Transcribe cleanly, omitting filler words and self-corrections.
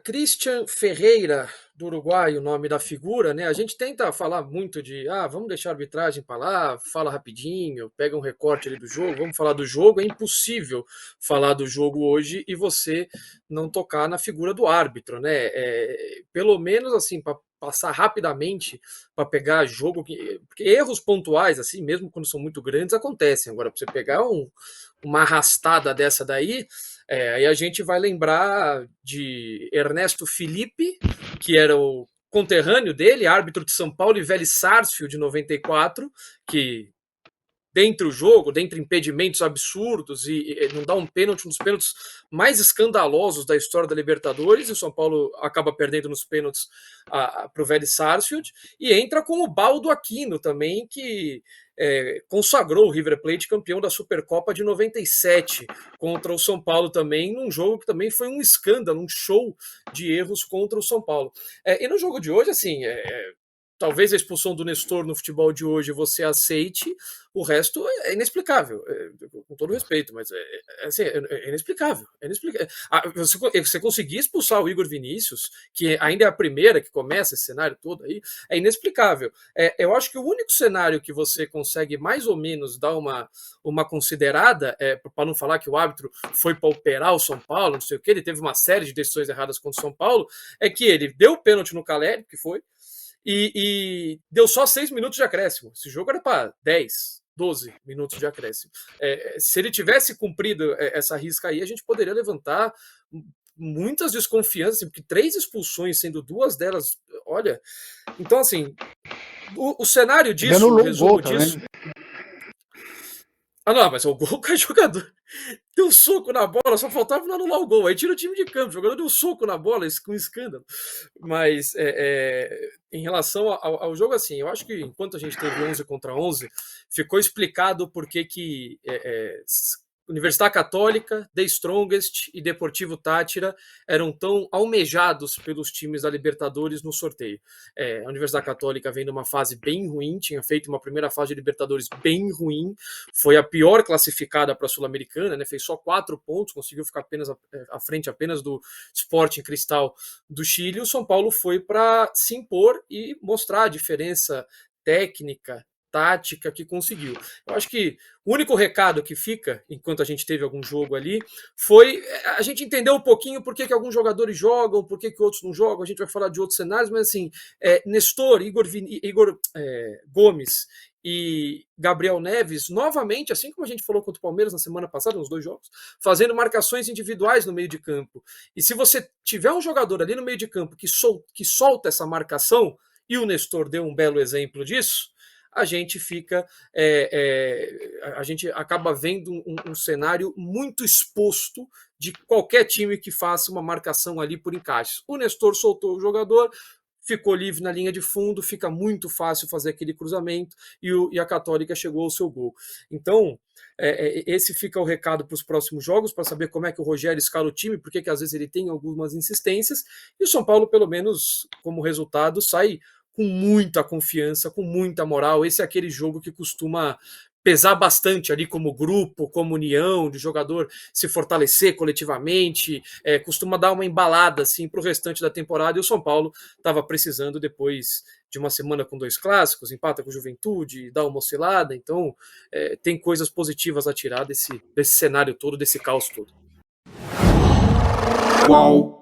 Christian Ferreira, do Uruguai, o nome da figura, né? A gente tenta falar muito de, vamos deixar a arbitragem para lá, fala rapidinho, pega um recorte ali do jogo, vamos falar do jogo. É impossível falar do jogo hoje e você não tocar na figura do árbitro, né? Pelo menos assim, para passar rapidamente para pegar jogo, porque erros pontuais, assim, mesmo quando são muito grandes, acontecem. Agora, para você pegar uma arrastada dessa daí, aí a gente vai lembrar de Ernesto Felipe, que era o conterrâneo dele, árbitro de São Paulo, e Vélez Sarsfield de 94, que dentre o jogo, dentre impedimentos absurdos, e não dá um pênalti, um dos pênaltis mais escandalosos da história da Libertadores, e o São Paulo acaba perdendo nos pênaltis para o Vélez Sarsfield, e entra com o Baldo Aquino também, que consagrou o River Plate campeão da Supercopa de 97 contra o São Paulo também, num jogo que também foi um escândalo, um show de erros contra o São Paulo. E no jogo de hoje, assim, talvez a expulsão do Nestor no futebol de hoje você aceite, o resto é inexplicável, com todo respeito, mas assim, é inexplicável. Você conseguir expulsar o Igor Vinícius, que ainda é a primeira que começa esse cenário todo aí, é inexplicável. Eu acho que o único cenário que você consegue mais ou menos dar uma considerada, para não falar que o árbitro foi para operar o São Paulo, não sei o que, ele teve uma série de decisões erradas contra o São Paulo, é que ele deu o pênalti no Caleri, que foi, e deu só 6 minutos de acréscimo. Esse jogo era para 10, 12 minutos de acréscimo. Se ele tivesse cumprido essa risca aí, a gente poderia levantar muitas desconfianças, porque 3 expulsões, sendo 2 delas, olha. Então, assim, o cenário disso, o resumo disso. Não, mas o gol que o jogador deu um soco na bola, só faltava não anular o gol. Aí tira o time de campo, o jogador deu um soco na bola, isso com um escândalo. Mas em relação ao jogo, assim, eu acho que enquanto a gente teve 11 contra 11, ficou explicado por que Universidade Católica, The Strongest e Deportivo Táchira eram tão almejados pelos times da Libertadores no sorteio. A Universidade Católica vem numa fase bem ruim, tinha feito uma primeira fase de Libertadores bem ruim, foi a pior classificada para a Sul-Americana, né? Fez só 4 pontos, conseguiu ficar apenas à frente apenas do Sporting Cristal do Chile. O São Paulo foi para se impor e mostrar a diferença técnica, tática que conseguiu. Eu acho que o único recado que fica, enquanto a gente teve algum jogo ali, foi a gente entender um pouquinho por que alguns jogadores jogam, por que outros não jogam. A gente vai falar de outros cenários, mas assim, Nestor, Igor Gomes e Gabriel Neves, novamente, assim como a gente falou contra o Palmeiras na semana passada, nos 2 jogos, fazendo marcações individuais no meio de campo. E se você tiver um jogador ali no meio de campo que solta essa marcação, e o Nestor deu um belo exemplo disso, a gente fica, a gente acaba vendo um cenário muito exposto de qualquer time que faça uma marcação ali por encaixes. O Nestor soltou o jogador, ficou livre na linha de fundo, fica muito fácil fazer aquele cruzamento e a Católica chegou ao seu gol. Então, esse fica o recado para os próximos jogos, para saber como é que o Rogério escala o time, porque que às vezes ele tem algumas insistências, e o São Paulo, pelo menos, como resultado, sai com muita confiança, com muita moral. Esse é aquele jogo que costuma pesar bastante ali como grupo, como união, de jogador se fortalecer coletivamente, costuma dar uma embalada assim, para o restante da temporada, e o São Paulo estava precisando depois de uma semana com 2 clássicos, empata com o Juventude, dá uma oscilada, então tem coisas positivas a tirar desse cenário todo, desse caos todo. Qual